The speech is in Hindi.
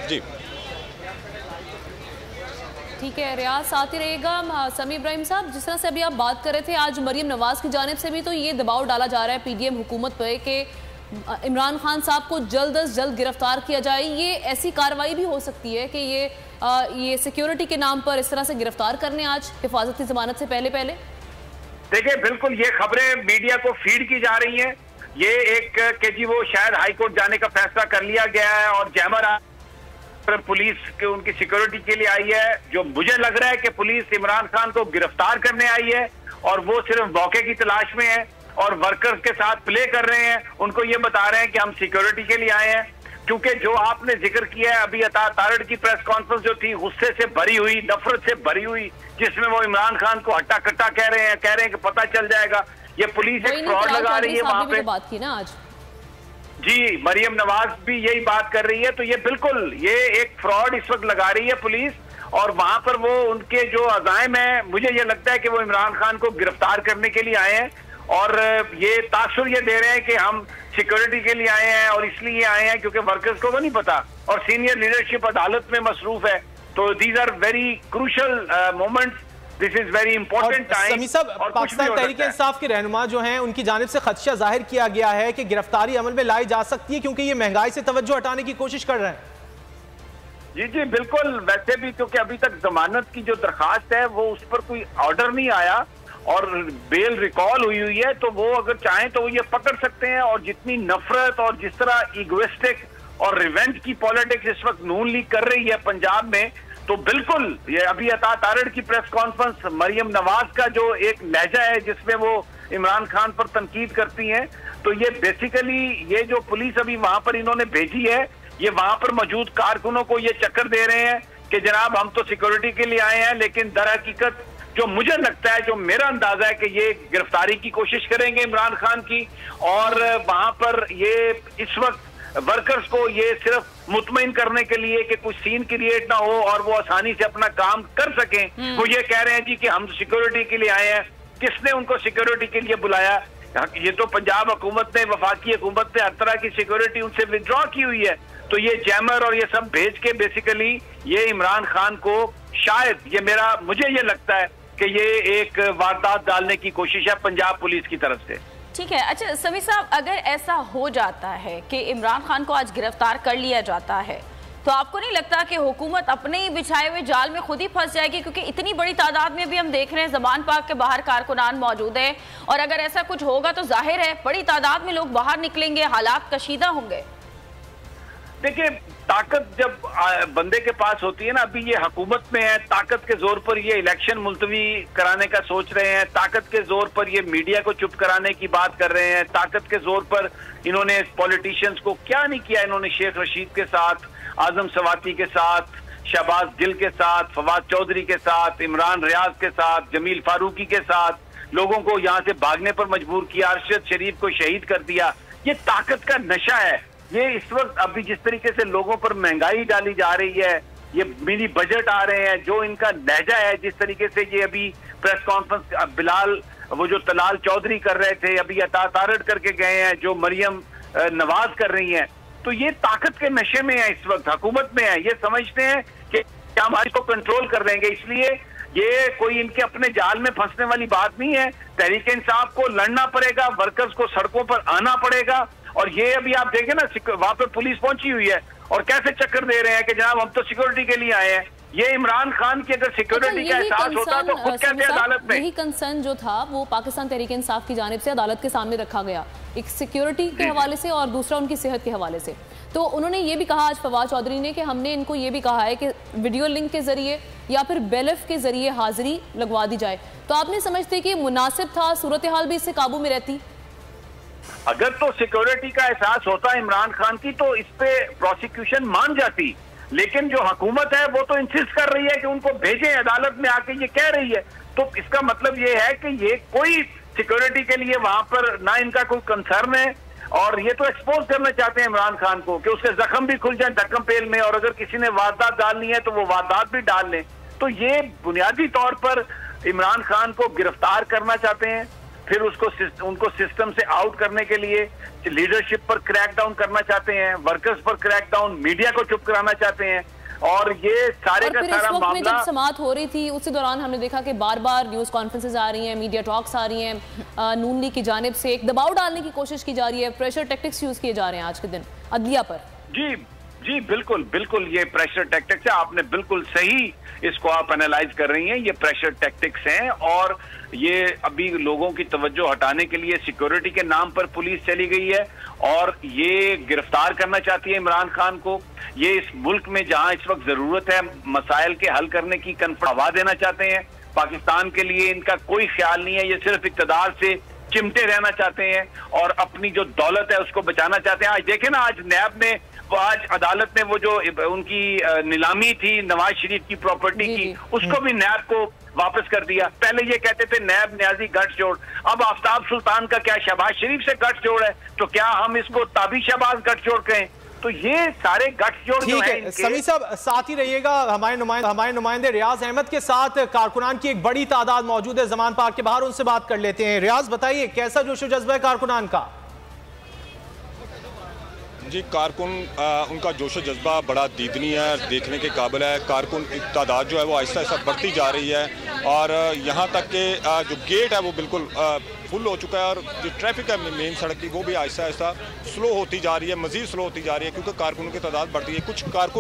जी ठीक है रियाज, साथ ही रहेगा। समी इब्राहिम साहब, जिस तरह से अभी आप बात कर रहे थे, आज मरियम नवाज की जानिब से भी तो ये दबाव डाला जा रहा है पीडीएम हुकूमत पर कि इमरान खान साहब को जल्द अज जल्द गिरफ्तार किया जाए। ये ऐसी कार्रवाई भी हो सकती है कि ये सिक्योरिटी के नाम पर इस तरह से गिरफ्तार करने आज हिफाजती जमानत से पहले पहले? देखिए, बिल्कुल ये खबरें मीडिया को फीड की जा रही हैं। ये एक कि जी वो शायद हाईकोर्ट जाने का फैसला कर लिया गया है और जैमर पुलिस के उनकी सिक्योरिटी के लिए आई है। जो मुझे लग रहा है कि पुलिस इमरान खान को गिरफ्तार करने आई है और वो सिर्फ मौके की तलाश में है और वर्कर्स के साथ प्ले कर रहे हैं। उनको ये बता रहे हैं कि हम सिक्योरिटी के लिए आए हैं, क्योंकि जो आपने जिक्र किया है अभी अता तारड़ की प्रेस कॉन्फ्रेंस जो थी गुस्से से भरी हुई, नफरत से भरी हुई, जिसमें वो इमरान खान को हट्टा कट्टा कह रहे हैं कि पता चल जाएगा। ये पुलिस एक फ्रॉड लगा रही है वहां पे। बात की ना आज जी, मरियम नवाज भी यही बात कर रही है। तो ये बिल्कुल ये एक फ्रॉड इस वक्त लगा रही है पुलिस, और वहां पर वो उनके जो अज़ाइम है, मुझे ये लगता है कि वो इमरान खान को गिरफ्तार करने के लिए आए हैं और ये तासुर ये दे रहे हैं कि हम सिक्योरिटी के लिए आए हैं और इसलिए आए हैं क्योंकि वर्कर्स को वो नहीं पता और सीनियर लीडरशिप अदालत में मसरूफ है। तो these are very crucial moments, this is very important time. Sami Sahab, Pakistan Tehreek Insaf के रहनुमा जो हैं उनकी जानिब से खदशा जाहिर किया गया है कि गिरफ्तारी अमल में लाई जा सकती है क्योंकि ये महंगाई से तवज्जो हटाने की कोशिश कर रहे हैं। जी जी बिल्कुल, वैसे भी क्योंकि अभी तक जमानत की जो दरखास्त है वो उस पर कोई ऑर्डर नहीं आया और बेल रिकॉल हुई है, तो वो अगर चाहें तो वो ये पकड़ सकते हैं। और जितनी नफरत और जिस तरह इगोइस्टिक और रिवेंज की पॉलिटिक्स इस वक्त नून लीग कर रही है पंजाब में, तो बिल्कुल ये अभी अता तारड़ की प्रेस कॉन्फ्रेंस, मरियम नवाज का जो एक लहजा है जिसमें वो इमरान खान पर तनकीद करती हैं, तो ये बेसिकली ये जो पुलिस अभी वहां पर इन्होंने भेजी है, ये वहां पर मौजूद कारकुनों को ये चक्कर दे रहे हैं कि जनाब हम तो सिक्योरिटी के लिए आए हैं, लेकिन दर हकीकत जो मुझे लगता है, जो मेरा अंदाजा है कि ये गिरफ्तारी की कोशिश करेंगे इमरान खान की, और वहां पर ये इस वक्त वर्कर्स को ये सिर्फ मुतमईन करने के लिए कि कुछ सीन क्रिएट ना हो और वो आसानी से अपना काम कर सकें, वो ये कह रहे हैं जी कि हम सिक्योरिटी के लिए आए हैं। किसने उनको सिक्योरिटी के लिए बुलाया? ये तो पंजाब हुकूमत ने, वफाकी हुकूमत ने हर तरह की सिक्योरिटी उनसे विड्रॉ की हुई है। तो ये जैमर और ये सब भेज के बेसिकली ये इमरान खान को शायद मुझे ये लगता है कि ये एक वारदात डालने की कोशिश है पंजाब पुलिस की तरफ से। ठीक है। अच्छा समी साहब, अगर ऐसा हो जाता है कि इमरान खान को आज गिरफ्तार कर लिया जाता है, तो आपको नहीं लगता कि हुकूमत अपने ही बिछाए हुए जाल में खुद ही फंस जाएगी? क्योंकि इतनी बड़ी तादाद में भी हम देख रहे हैं ज़मान पार्क के बाहर कारकुनान मौजूद हैं, और अगर ऐसा कुछ होगा तो जाहिर है बड़ी तादाद में लोग बाहर निकलेंगे, हालात कशीदा होंगे। देखिए, ताकत जब बंदे के पास होती है ना, अभी ये हुकूमत में है, ताकत के जोर पर ये इलेक्शन मुलतवी कराने का सोच रहे हैं, ताकत के जोर पर ये मीडिया को चुप कराने की बात कर रहे हैं, ताकत के जोर पर इन्होंने पॉलिटिशियंस को क्या नहीं किया। इन्होंने शेख रशीद के साथ, आजम सवाती के साथ, शहबाज गिल के साथ, फवाद चौधरी के साथ, इमरान रियाज के साथ, जमील फारूकी के साथ लोगों को यहाँ से भागने पर मजबूर किया, अरशद शरीफ को शहीद कर दिया। ये ताकत का नशा है। ये इस वक्त अभी जिस तरीके से लोगों पर महंगाई डाली जा रही है, ये मिनी बजट आ रहे हैं, जो इनका लहजा है, जिस तरीके से ये अभी प्रेस कॉन्फ्रेंस बिलाल वो जो तलाल चौधरी कर रहे थे, अभी अता तारड़ करके गए हैं, जो मरियम नवाज कर रही हैं, तो ये ताकत के नशे में है, इस वक्त हुकूमत में है। ये समझते हैं कि क्या हमारी को कंट्रोल कर देंगे, इसलिए ये कोई इनके अपने जाल में फंसने वाली बात नहीं है। तहरीक इंसाफ को लड़ना पड़ेगा, वर्कर्स को सड़कों पर आना पड़ेगा। और ये अभी आप देखें ना, वहां पर पुलिस पहुंची हुई है और कैसे चक्कर दे रहे हैं कि जनाब हम तो सिक्योरिटी के लिए आए हैं। ये इमरान खान की अगर सिक्योरिटी का एहसास होता तो खुद कहते अदालत में। यही कंसर्न जो था वो पाकिस्तान तहरीक इंसाफ की जानिब से अदालत के सामने रखा गया, एक सिक्योरिटी के हवाले से और दूसरा उनकी सेहत के हवाले से। तो उन्होंने ये भी कहा आज फवाद चौधरी ने कि हमने इनको ये भी कहा है कि वीडियो लिंक के जरिए या फिर बेलफ के जरिए हाजिरी लगवा दी जाए। तो आप नहीं समझते कि मुनासिब था, सूरत हाल भी इससे काबू में रहती? अगर तो सिक्योरिटी का एहसास होता इमरान खान की तो इस पे प्रोसिक्यूशन मान जाती, लेकिन जो हुकूमत है वो तो इंसिस्ट कर रही है कि उनको भेजें, अदालत में आके ये कह रही है। तो इसका मतलब ये है कि ये कोई सिक्योरिटी के लिए वहां पर ना इनका कोई कंसर्न है, और ये तो एक्सपोज करना चाहते हैं इमरान खान को कि उसके जख्म भी खुल जाए ढक्कम पेल में, और अगर किसी ने वारदात डालनी है तो वो वारदात भी डाल लें। तो ये बुनियादी तौर पर इमरान खान को गिरफ्तार करना चाहते हैं, फिर उनको सिस्टम से आउट करने के लिए लीडरशिप पर क्रैकडाउन करना चाहते हैं, वर्कर्स पर क्रैकडाउन, मीडिया को चुप कराना चाहते हैं। और ये सारे का सारा मामला में जब समाअत हो रही थी उसी दौरान हमने देखा कि बार बार न्यूज कॉन्फ्रेंसेस आ रही हैं, मीडिया टॉक्स आ रही हैं, नून लीग की जानिब से एक दबाव डालने की कोशिश की जा रही है, प्रेशर टैक्टिक्स यूज किए जा रहे हैं आज के दिन अदलिया पर। जी बिल्कुल बिल्कुल, ये प्रेशर टैक्टिक्स है, आपने बिल्कुल सही इसको आप एनालाइज कर रही हैं, ये प्रेशर टैक्टिक्स हैं। और ये अभी लोगों की तवज्जो हटाने के लिए सिक्योरिटी के नाम पर पुलिस चली गई है और ये गिरफ्तार करना चाहती है इमरान खान को। ये इस मुल्क में जहां इस वक्त जरूरत है मसाइल के हल करने की हवा देना चाहते हैं। पाकिस्तान के लिए इनका कोई ख्याल नहीं है, ये सिर्फ इक़्तिदार से चिमटे रहना चाहते हैं और अपनी जो दौलत है उसको बचाना चाहते हैं। आज देखें ना, आज नैब ने आज अदालत ने वो जो उनकी नीलामी थी नवाज शरीफ की प्रॉपर्टी की, उसको भी नैब को वापस कर दिया। पहले ये कहते थे नैब न्याजी गठजोड़, अब आफ्ताब सुल्तान का क्या शहबाज शरीफ से गठजोड़ है, तो क्या हम इसको ताबी शहबाज गठजोड़ कहें? तो ये सारे गठजोड़ जो है। समी साहब साथ ही रहिएगा, हमारे नुमाइंदे रियाज अहमद के साथ कारकुनान की एक बड़ी तादाद मौजूद है जमान पार्क के बाहर, उनसे बात कर लेते हैं। रियाज बताइए कैसा जोशो जज्बा है कारकुनान का? जी, कारकुन उनका जोशो जज्बा बड़ा दीदनी है, देखने के काबिल है। कारकुन की तादाद जो है वो आहिस्ता आहिस्ता बढ़ती जा रही है और यहाँ तक के जो गेट है वो बिल्कुल फुल हो चुका है और जो ट्रैफिक है मेन सड़क की वो भी आहिस्ता आहिस्ता स्लो होती जा रही है, मज़ीद स्लो होती जा रही है क्योंकि कारकुनों की तादाद बढ़ती है। कुछ कारकुन